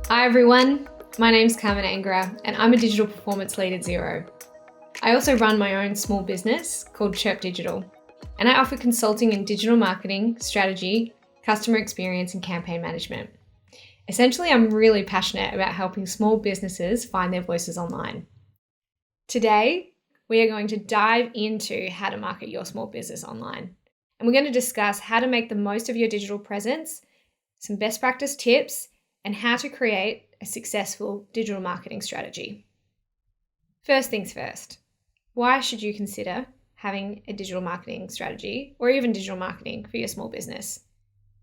Hi everyone, my name's Carmen Angerer and I'm a digital performance lead at Xero. I also run my own small business called Chirp Digital, and I offer consulting in digital marketing, strategy, customer experience and campaign management. Essentially, I'm really passionate about helping small businesses find their voices online. Today, we are going to dive into how to market your small business online. And we're going to discuss how to make the most of your digital presence, some best practice tips, and how to create a successful digital marketing strategy. First things first, why should you consider having a digital marketing strategy or even digital marketing for your small business?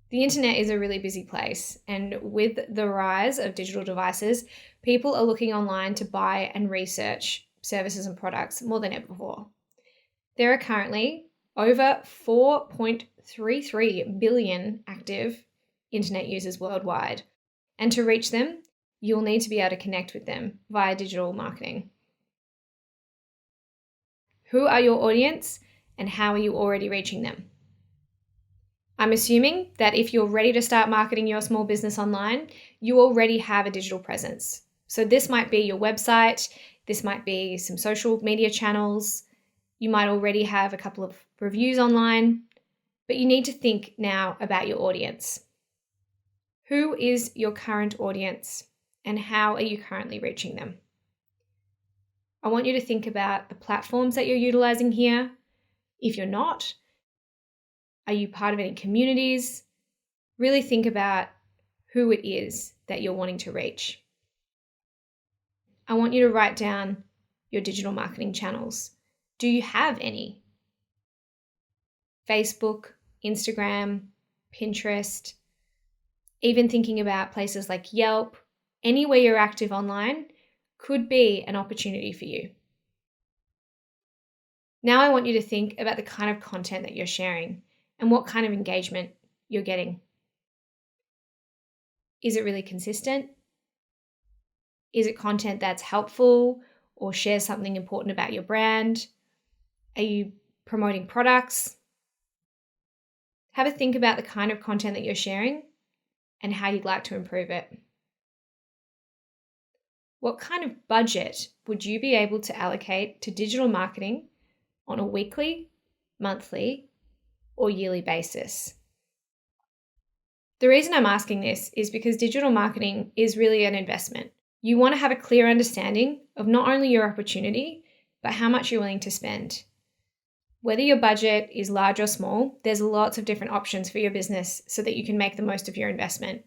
The internet is a really busy place, and with the rise of digital devices, people are looking online to buy and research services and products more than ever before. There are currently over 4.33 billion active internet users worldwide. And to reach them, you'll need to be able to connect with them via digital marketing. Who are your audience and how are you already reaching them? I'm assuming that if you're ready to start marketing your small business online, you already have a digital presence. So this might be your website, this might be some social media channels, you might already have a couple of reviews online, but you need to think now about your audience. Who is your current audience and how are you currently reaching them? I want you to think about the platforms that you're utilizing here. If you're not, are you part of any communities? Really think about who it is that you're wanting to reach. I want you to write down your digital marketing channels. Do you have any? Facebook, Instagram, Pinterest, even thinking about places like Yelp, anywhere you're active online could be an opportunity for you. Now I want you to think about the kind of content that you're sharing and what kind of engagement you're getting. Is it really consistent? Is it content that's helpful or shares something important about your brand? Are you promoting products? Have a think about the kind of content that you're sharing and how you'd like to improve it. What kind of budget would you be able to allocate to digital marketing on a weekly, monthly, or yearly basis? The reason I'm asking this is because digital marketing is really an investment. You want to have a clear understanding of not only your opportunity, but how much you're willing to spend. Whether your budget is large or small, there's lots of different options for your business so that you can make the most of your investment.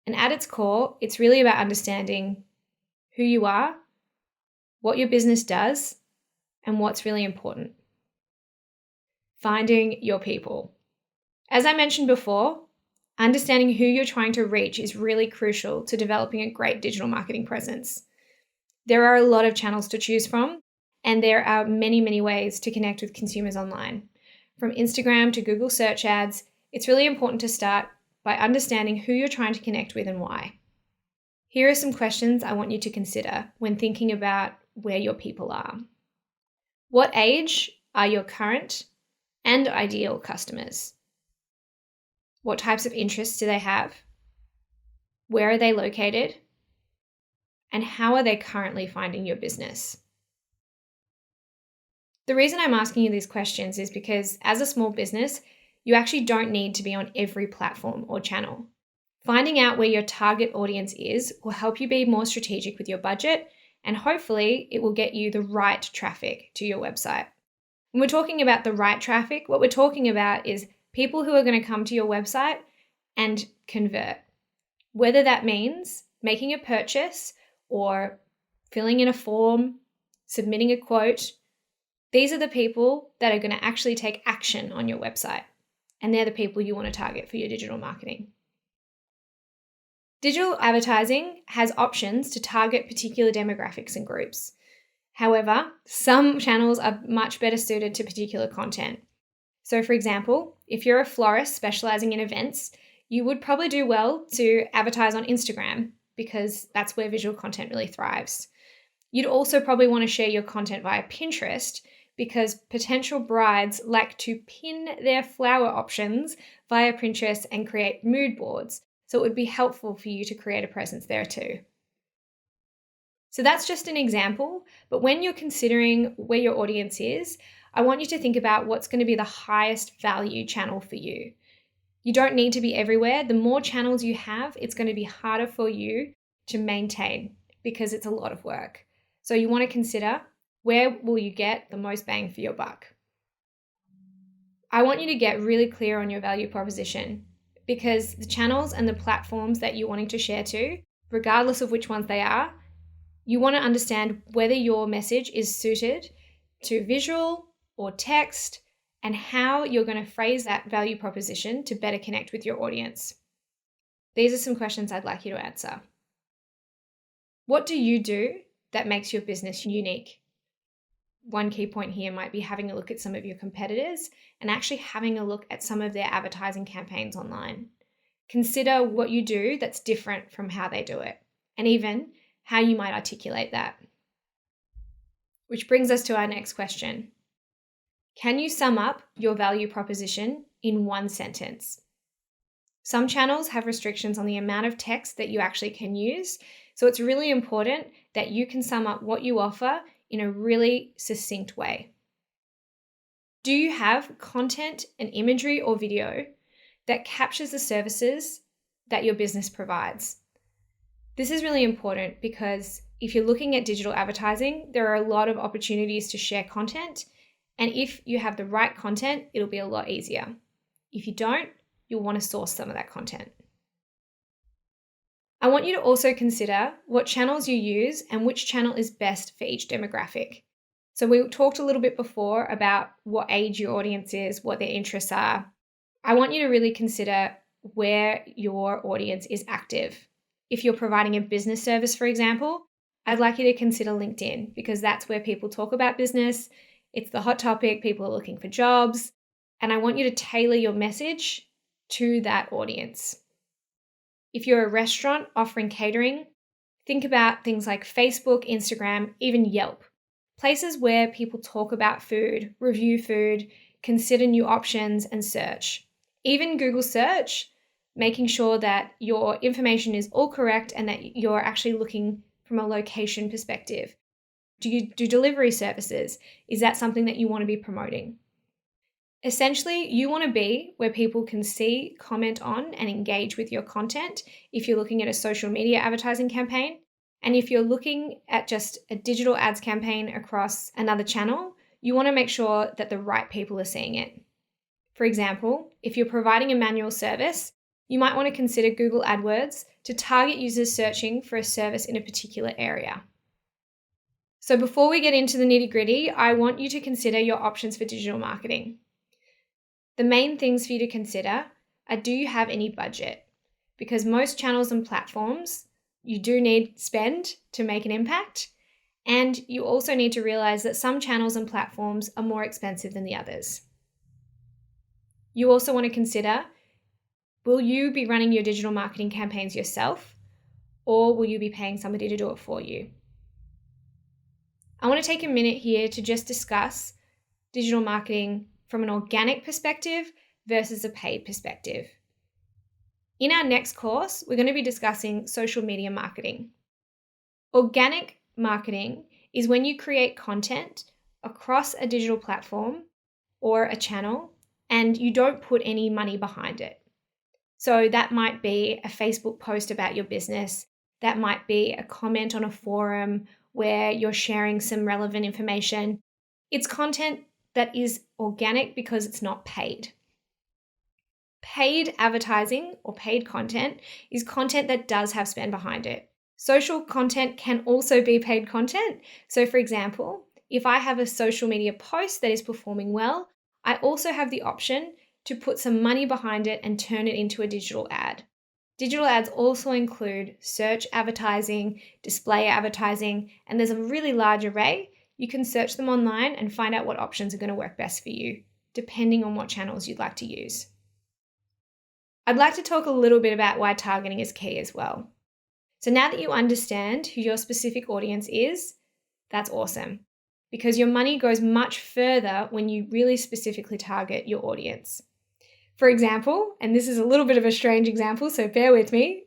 And at its core, it's really about understanding who you are, what your business does, and what's really important. Finding your people. As I mentioned before, understanding who you're trying to reach is really crucial to developing a great digital marketing presence. There are a lot of channels to choose from, and there are many, many ways to connect with consumers online. From Instagram to Google search ads, it's really important to start by understanding who you're trying to connect with and why. Here are some questions I want you to consider when thinking about where your people are. What age are your current and ideal customers? What types of interests do they have? Where are they located? And how are they currently finding your business? The reason I'm asking you these questions is because as a small business, you actually don't need to be on every platform or channel. Finding out where your target audience is will help you be more strategic with your budget, and hopefully it will get you the right traffic to your website. When we're talking about the right traffic, what we're talking about is people who are going to come to your website and convert. Whether that means making a purchase or filling in a form, submitting a quote, these are the people that are going to actually take action on your website. And they're the people you want to target for your digital marketing. Digital advertising has options to target particular demographics and groups. However, some channels are much better suited to particular content. So for example, if you're a florist specializing in events, you would probably do well to advertise on Instagram because that's where visual content really thrives. You'd also probably want to share your content via Pinterest because potential brides like to pin their flower options via Pinterest and create mood boards. So it would be helpful for you to create a presence there too. So that's just an example, but when you're considering where your audience is, I want you to think about what's going to be the highest value channel for you. You don't need to be everywhere. The more channels you have, it's going to be harder for you to maintain because it's a lot of work. So you want to consider, where will you get the most bang for your buck? I want you to get really clear on your value proposition, because the channels and the platforms that you're wanting to share to, regardless of which ones they are, you want to understand whether your message is suited to visual or text and how you're going to phrase that value proposition to better connect with your audience. These are some questions I'd like you to answer. What do you do that makes your business unique? One key point here might be having a look at some of your competitors and actually having a look at some of their advertising campaigns online. Consider what you do that's different from how they do it, and even how you might articulate that. Which brings us to our next question. Can you sum up your value proposition in one sentence? Some channels have restrictions on the amount of text that you actually can use, so it's really important that you can sum up what you offer in a really succinct way. Do you have content and imagery or video that captures the services that your business provides? This is really important because if you're looking at digital advertising, there are a lot of opportunities to share content, and if you have the right content, it'll be a lot easier. If you don't, you'll want to source some of that content. I want you to also consider what channels you use and which channel is best for each demographic. So we talked a little bit before about what age your audience is, what their interests are. I want you to really consider where your audience is active. If you're providing a business service, for example, I'd like you to consider LinkedIn, because that's where people talk about business. It's the hot topic, people are looking for jobs, and I want you to tailor your message to that audience. If you're a restaurant offering catering, think about things like Facebook, Instagram, even Yelp, places where people talk about food, review food, consider new options, and search. Even Google search, making sure that your information is all correct and that you're actually looking from a location perspective. Do you do delivery services? Is that something that you want to be promoting? Essentially, you want to be where people can see, comment on, and engage with your content if you're looking at a social media advertising campaign. And if you're looking at just a digital ads campaign across another channel, you want to make sure that the right people are seeing it. For example, if you're providing a manual service, you might want to consider Google AdWords to target users searching for a service in a particular area. So before we get into the nitty-gritty, I want you to consider your options for digital marketing. The main things for you to consider are, do you have any budget? Because most channels and platforms, you do need spend to make an impact. And you also need to realize that some channels and platforms are more expensive than the others. You also want to consider, will you be running your digital marketing campaigns yourself, or will you be paying somebody to do it for you? I want to take a minute here to just discuss digital marketing from an organic perspective versus a paid perspective. In our next course, we're going to be discussing social media marketing. Organic marketing is when you create content across a digital platform or a channel and you don't put any money behind it. So that might be a Facebook post about your business. That might be a comment on a forum where you're sharing some relevant information. It's content that is organic because it's not paid. Paid advertising or paid content is content that does have spend behind it. Social content can also be paid content. So for example, if I have a social media post that is performing well, I also have the option to put some money behind it and turn it into a digital ad. Digital ads also include search advertising, display advertising, and there's a really large array. You can search them online and find out what options are going to work best for you, depending on what channels you'd like to use. I'd like to talk a little bit about why targeting is key as well. So now that you understand who your specific audience is, that's awesome, because your money goes much further when you really specifically target your audience. For example, and this is a little bit of a strange example, so bear with me.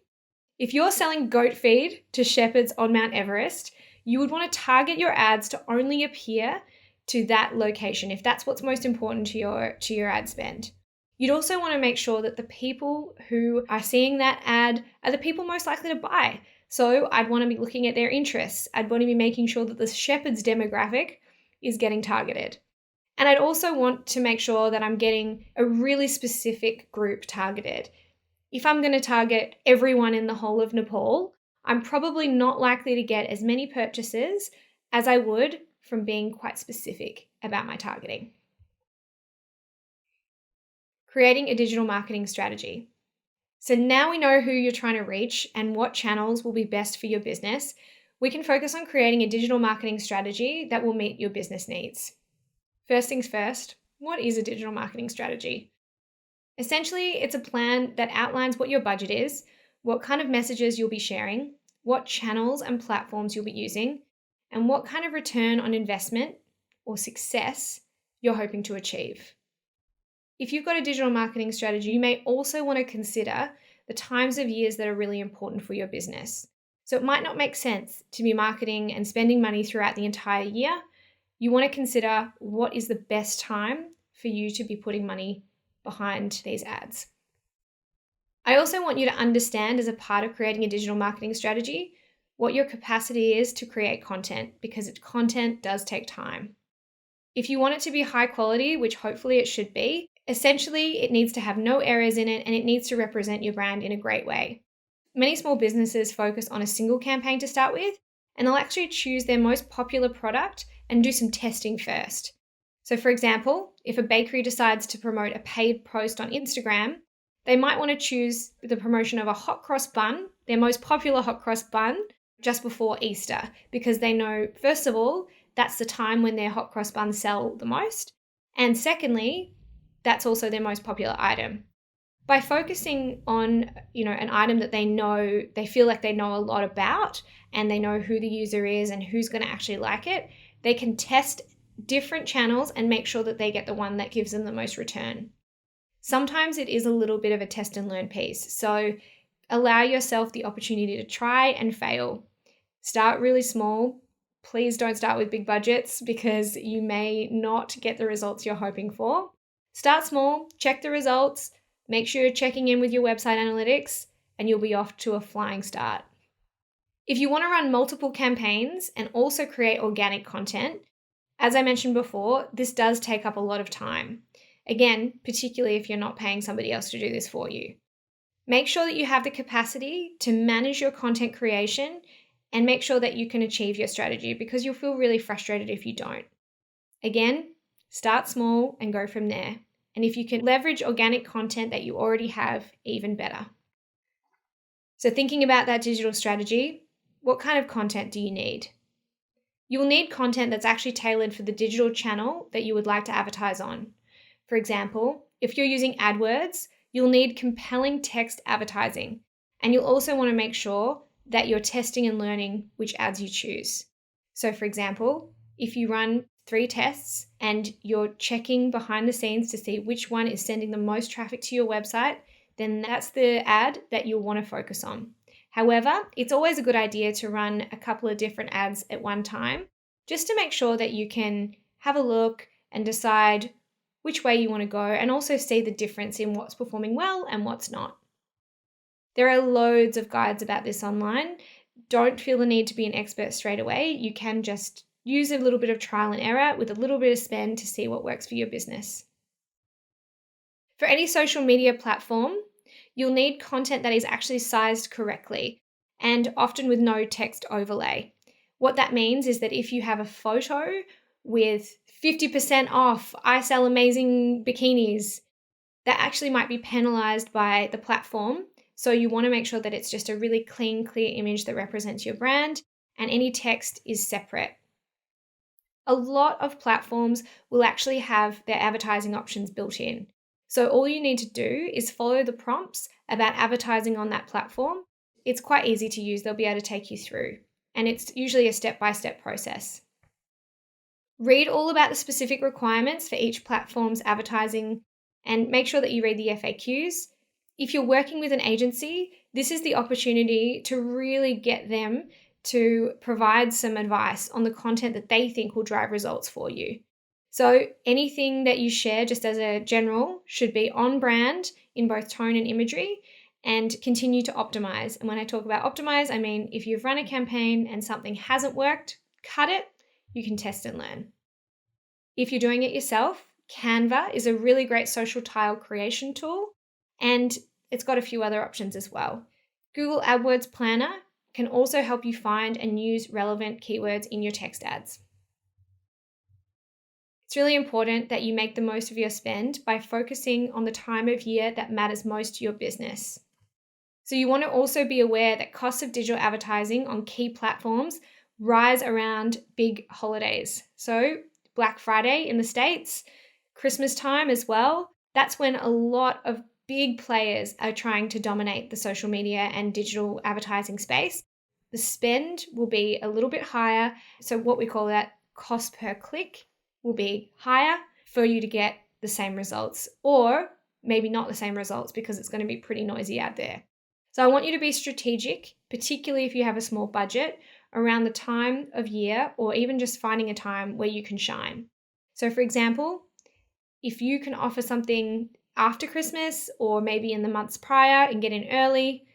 If you're selling goat feed to shepherds on Mount Everest, you would want to target your ads to only appear to that location if that's what's most important to your ad spend. You'd also want to make sure that the people who are seeing that ad are the people most likely to buy. So I'd want to be looking at their interests. I'd want to be making sure that the shepherd's demographic is getting targeted. And I'd also want to make sure that I'm getting a really specific group targeted. If I'm going to target everyone in the whole of Nepal, I'm probably not likely to get as many purchases as I would from being quite specific about my targeting. Creating a digital marketing strategy. So now we know who you're trying to reach and what channels will be best for your business. We can focus on creating a digital marketing strategy that will meet your business needs. First things first, what is a digital marketing strategy? Essentially, it's a plan that outlines what your budget is, what kind of messages you'll be sharing, what channels and platforms you'll be using, and what kind of return on investment or success you're hoping to achieve. If you've got a digital marketing strategy, you may also want to consider the times of years that are really important for your business. So it might not make sense to be marketing and spending money throughout the entire year. You want to consider what is the best time for you to be putting money behind these ads. I also want you to understand, as a part of creating a digital marketing strategy, what your capacity is to create content, because content does take time. If you want it to be high quality, which hopefully it should be, essentially it needs to have no errors in it and it needs to represent your brand in a great way. Many small businesses focus on a single campaign to start with, and they'll actually choose their most popular product and do some testing first. So for example, if a bakery decides to promote a paid post on Instagram, they might want to choose the promotion of a hot cross bun, their most popular hot cross bun, just before Easter, because they know, first of all, that's the time when their hot cross buns sell the most. And secondly, that's also their most popular item. By focusing on, an item that they feel like they know a lot about, and they know who the user is and who's going to actually like it, they can test different channels and make sure that they get the one that gives them the most return. Sometimes it is a little bit of a test and learn piece, so allow yourself the opportunity to try and fail. Start really small. Please don't start with big budgets because you may not get the results you're hoping for. Start small, check the results, make sure you're checking in with your website analytics, and you'll be off to a flying start. If you want to run multiple campaigns and also create organic content, as I mentioned before, this does take up a lot of time. Again, particularly if you're not paying somebody else to do this for you. Make sure that you have the capacity to manage your content creation and make sure that you can achieve your strategy, because you'll feel really frustrated if you don't. Again, start small and go from there. And if you can leverage organic content that you already have, even better. So thinking about that digital strategy, what kind of content do you need? You'll need content that's actually tailored for the digital channel that you would like to advertise on. For example, if you're using AdWords, you'll need compelling text advertising, and you'll also want to make sure that you're testing and learning which ads you choose. So for example, if you run 3 tests and you're checking behind the scenes to see which one is sending the most traffic to your website, then that's the ad that you'll want to focus on. However, it's always a good idea to run a couple of different ads at one time, just to make sure that you can have a look and decide which way you want to go, and also see the difference in what's performing well and what's not. There are loads of guides about this online. Don't feel the need to be an expert straight away. You can just use a little bit of trial and error with a little bit of spend to see what works for your business. For any social media platform, you'll need content that is actually sized correctly and often with no text overlay. What that means is that if you have a photo with 50% off, I sell amazing bikinis, that actually might be penalized by the platform. So you want to make sure that it's just a really clean, clear image that represents your brand, and any text is separate. A lot of platforms will actually have their advertising options built in. So all you need to do is follow the prompts about advertising on that platform. It's quite easy to use. They'll be able to take you through, and it's usually a step-by-step process. Read all about the specific requirements for each platform's advertising and make sure that you read the FAQs. If you're working with an agency, this is the opportunity to really get them to provide some advice on the content that they think will drive results for you. So anything that you share, just as a general, should be on brand in both tone and imagery, and continue to optimize. And when I talk about optimize, I mean if you've run a campaign and something hasn't worked, cut it. You can test and learn. If you're doing it yourself, Canva is a really great social tile creation tool, and it's got a few other options as well. Google AdWords Planner can also help you find and use relevant keywords in your text ads. It's really important that you make the most of your spend by focusing on the time of year that matters most to your business. So you want to also be aware that costs of digital advertising on key platforms rise around big holidays. So Black Friday in the States, Christmas time as well. That's when a lot of big players are trying to dominate the social media and digital advertising space. The spend will be a little bit higher. So what we call that cost per click will be higher for you to get the same results, or maybe not the same results because it's going to be pretty noisy out there. So I want you to be strategic, particularly if you have a small budget, around the time of year, or even just finding a time where you can shine. So for example, if you can offer something after Christmas or maybe in the months prior and get in early,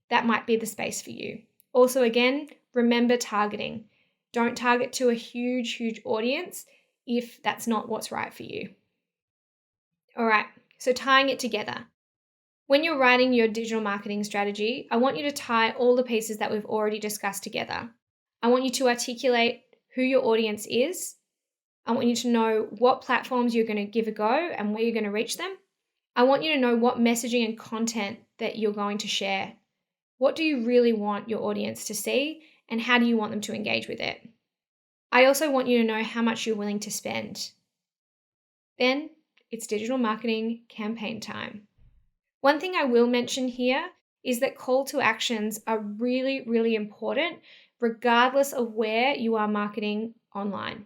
that might be the space for you. Also, again, remember targeting. Don't target to a huge audience if that's not what's right for you. All right, so tying it together. When you're writing your digital marketing strategy, I want you to tie all the pieces that we've already discussed together. I want you to articulate who your audience is. I want you to know what platforms you're going to give a go and where you're going to reach them. I want you to know what messaging and content that you're going to share. What do you really want your audience to see, and how do you want them to engage with it? I also want you to know how much you're willing to spend. Then it's digital marketing campaign time. One thing I will mention here is that call to actions are really important regardless of where you are marketing online.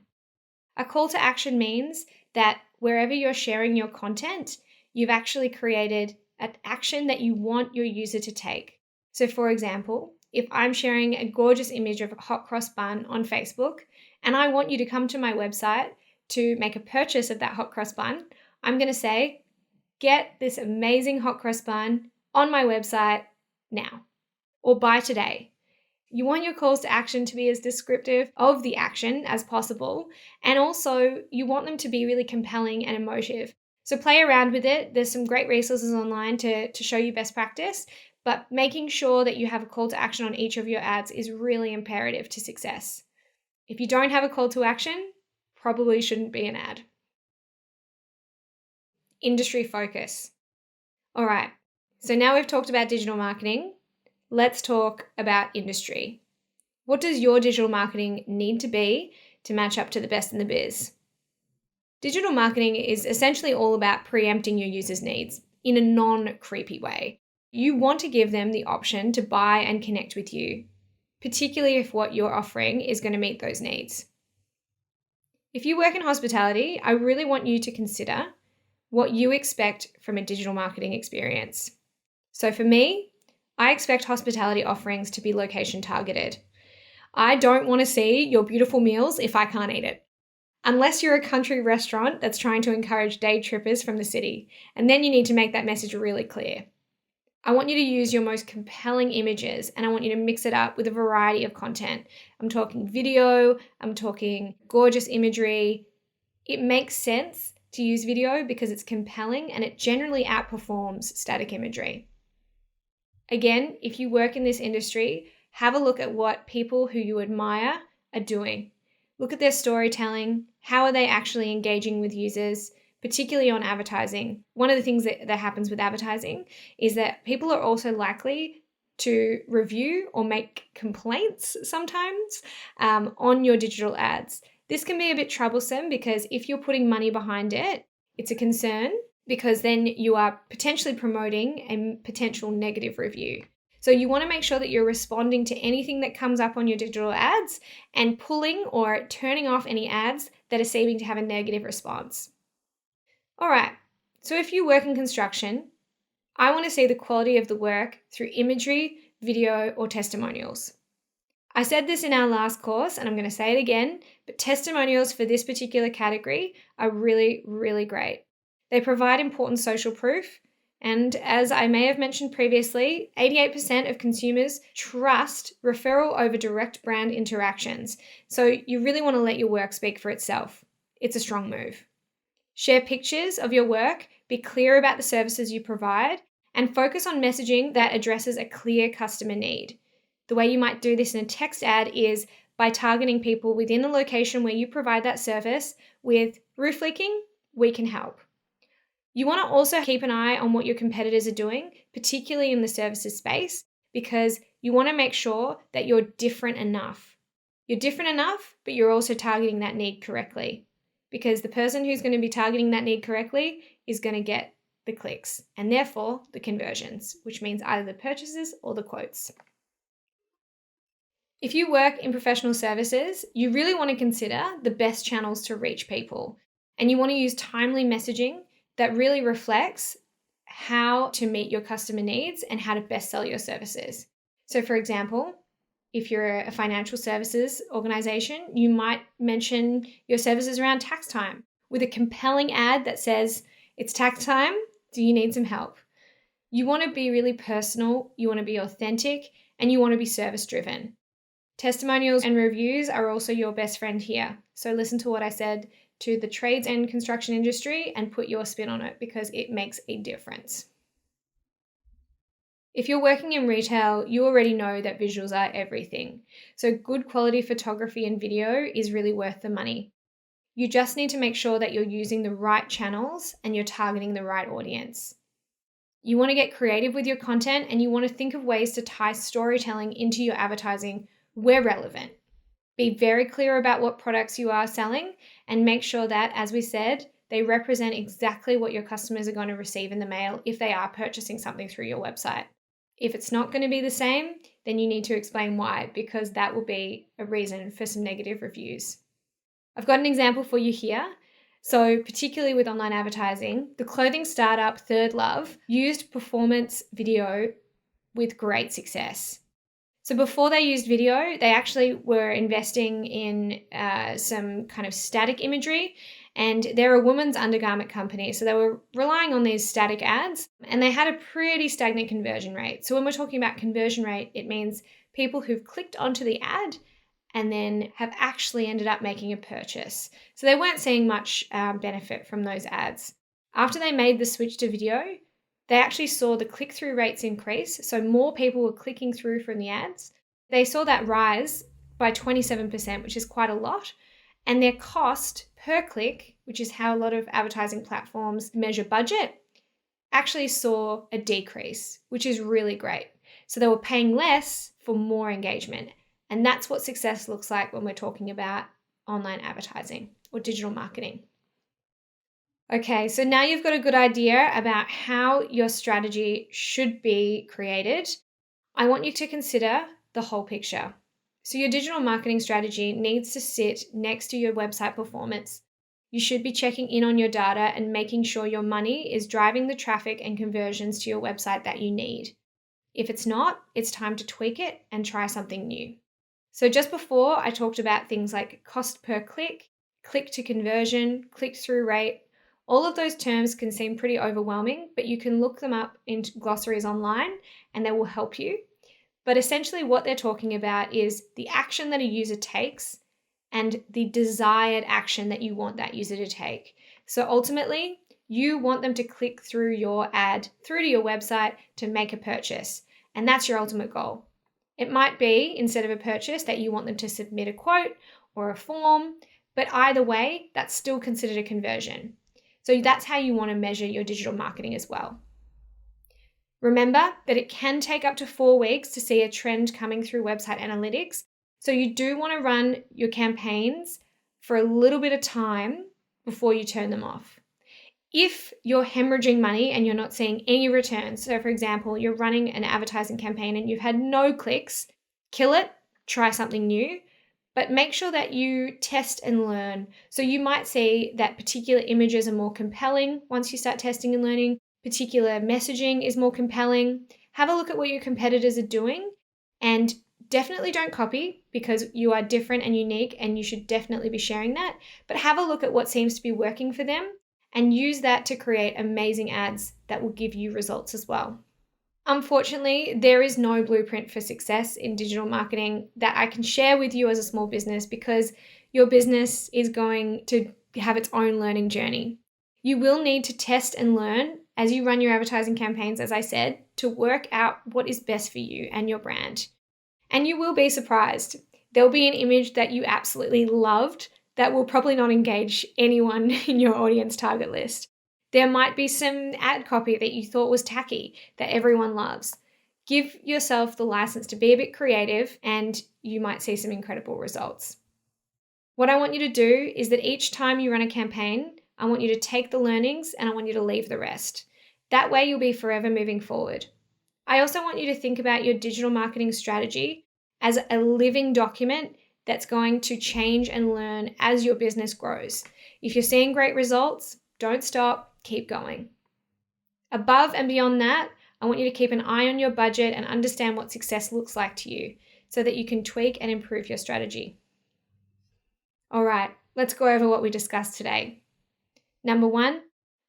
A call to action means that wherever you're sharing your content, you've actually created an action that you want your user to take. So for example, if I'm sharing a gorgeous image of a hot cross bun on Facebook and I want you to come to my website to make a purchase of that hot cross bun, I'm going to say, get this amazing hot cross bun on my website now, or buy today. You want your calls to action to be as descriptive of the action as possible, and also you want them to be really compelling and emotive. So play around with it. There's some great resources online to show you best practice, but making sure that you have a call to action on each of your ads is really imperative to success. If you don't have a call to action, probably shouldn't be an ad. Industry focus. All right, so now we've talked about digital marketing. Let's talk about industry. What does your digital marketing need to be to match up to the best in the biz? Digital marketing is essentially all about preempting your users' needs in a non-creepy way. You want to give them the option to buy and connect with you, particularly if what you're offering is going to meet those needs. If you work in hospitality, I really want you to consider what you expect from a digital marketing experience. So for me, I expect hospitality offerings to be location targeted. I don't want to see your beautiful meals if I can't eat it. Unless you're a country restaurant that's trying to encourage day trippers from the city, and then you need to make that message really clear. I want you to use your most compelling images, and I want you to mix it up with a variety of content. I'm talking video, I'm talking gorgeous imagery. It makes sense to use video because it's compelling and it generally outperforms static imagery. Again, if you work in this industry, have a look at what people who you admire are doing. Look at their storytelling. How are they actually engaging with users, particularly on advertising? One of the things that happens with advertising is that people are also likely to review or make complaints sometimes on your digital ads. This can be a bit troublesome because if you're putting money behind it, it's a concern because then you are potentially promoting a potential negative review. So you want to make sure that you're responding to anything that comes up on your digital ads and pulling or turning off any ads that are seeming to have a negative response. All right, So if you work in construction, I want to see the quality of the work through imagery, video, or testimonials. I said this in our last course, and I'm going to say it again, but testimonials for this particular category are really, really great. They provide important social proof, and as I may have mentioned previously, 88% of consumers trust referral over direct brand interactions. So you really want to let your work speak for itself. It's a strong move. Share pictures of your work, be clear about the services you provide, and focus on messaging that addresses a clear customer need. The way you might do this in a text ad is by targeting people within the location where you provide that service with roof leaking, we can help. You want to also keep an eye on what your competitors are doing, particularly in the services space, because you want to make sure that you're different enough. You're different enough, but you're also targeting that need correctly, because the person who's going to be targeting that need correctly is going to get the clicks and therefore the conversions, which means either the purchases or the quotes. If you work in professional services, you really want to consider the best channels to reach people, and you want to use timely messaging that really reflects how to meet your customer needs and how to best sell your services. So for example, if you're a financial services organization, you might mention your services around tax time with a compelling ad that says, "It's tax time, do you need some help?" You want to be really personal, you want to be authentic, and you want to be service driven. Testimonials and reviews are also your best friend here. So listen to what I said to the trades and construction industry and put your spin on it, because it makes a difference. If you're working in retail, you already know that visuals are everything. So good quality photography and video is really worth the money. You just need to make sure that you're using the right channels and you're targeting the right audience. You want to get creative with your content, and you want to think of ways to tie storytelling into your advertising where relevant. Be very clear about what products you are selling and make sure that, as we said, they represent exactly what your customers are going to receive in the mail if they are purchasing something through your website. If it's not going to be the same, then you need to explain why, because that will be a reason for some negative reviews. I've got an example for you here. So particularly with online advertising, the clothing startup Third Love used performance video with great success. So before they used video, they actually were investing in some kind of static imagery, and they're a women's undergarment company. So they were relying on these static ads, and they had a pretty stagnant conversion rate. So when we're talking about conversion rate, it means people who've clicked onto the ad and then have actually ended up making a purchase. So they weren't seeing much benefit from those ads. After they made the switch to video, they actually saw the click-through rates increase, so more people were clicking through from the ads. They saw that rise by 27%, which is quite a lot, and their cost per click, which is how a lot of advertising platforms measure budget, actually saw a decrease, which is really great. So they were paying less for more engagement, and that's what success looks like when we're talking about online advertising or digital marketing. Okay, so now you've got a good idea about how your strategy should be created. I want you to consider the whole picture. So your digital marketing strategy needs to sit next to your website performance. You should be checking in on your data and making sure your money is driving the traffic and conversions to your website that you need. If it's not, it's time to tweak it and try something new. So just before, I talked about things like cost per click, click to conversion, click-through rate. All of those terms can seem pretty overwhelming, but you can look them up in glossaries online and they will help you. But essentially what they're talking about is the action that a user takes and the desired action that you want that user to take. So ultimately, you want them to click through your ad, through to your website to make a purchase. And that's your ultimate goal. It might be, instead of a purchase, that you want them to submit a quote or a form, but either way, that's still considered a conversion. So that's how you want to measure your digital marketing as well. Remember that it can take up to 4 weeks to see a trend coming through website analytics. So you do want to run your campaigns for a little bit of time before you turn them off. If you're hemorrhaging money and you're not seeing any returns, so for example, you're running an advertising campaign and you've had no clicks, kill it, try something new. But make sure that you test and learn. So you might see that particular images are more compelling once you start testing and learning, particular messaging is more compelling. Have a look at what your competitors are doing, and definitely don't copy, because you are different and unique and you should definitely be sharing that. But have a look at what seems to be working for them and use that to create amazing ads that will give you results as well. Unfortunately, there is no blueprint for success in digital marketing that I can share with you as a small business, because your business is going to have its own learning journey. You will need to test and learn as you run your advertising campaigns, as I said, to work out what is best for you and your brand. And you will be surprised. There'll be an image that you absolutely loved that will probably not engage anyone in your audience target list. There might be some ad copy that you thought was tacky that everyone loves. Give yourself the license to be a bit creative, and you might see some incredible results. What I want you to do is that each time you run a campaign, I want you to take the learnings and I want you to leave the rest. That way you'll be forever moving forward. I also want you to think about your digital marketing strategy as a living document that's going to change and learn as your business grows. If you're seeing great results, don't stop, keep going. Above and beyond that, I want you to keep an eye on your budget and understand what success looks like to you so that you can tweak and improve your strategy. All right, let's go over what we discussed today. Number 1,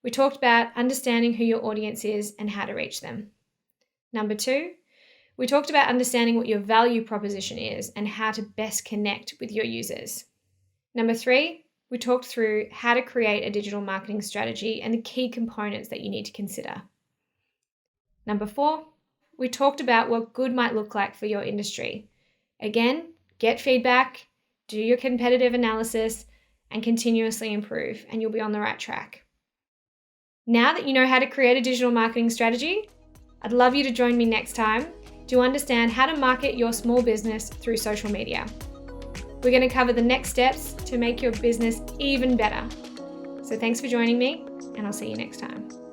we talked about understanding who your audience is and how to reach them. Number 2, we talked about understanding what your value proposition is and how to best connect with your users. Number 3, we talked through how to create a digital marketing strategy and the key components that you need to consider. Number 4, we talked about what good might look like for your industry. Again, get feedback, do your competitive analysis, and continuously improve, and you'll be on the right track. Now that you know how to create a digital marketing strategy, I'd love you to join me next time to understand how to market your small business through social media. We're going to cover the next steps to make your business even better. So thanks for joining me, and I'll see you next time.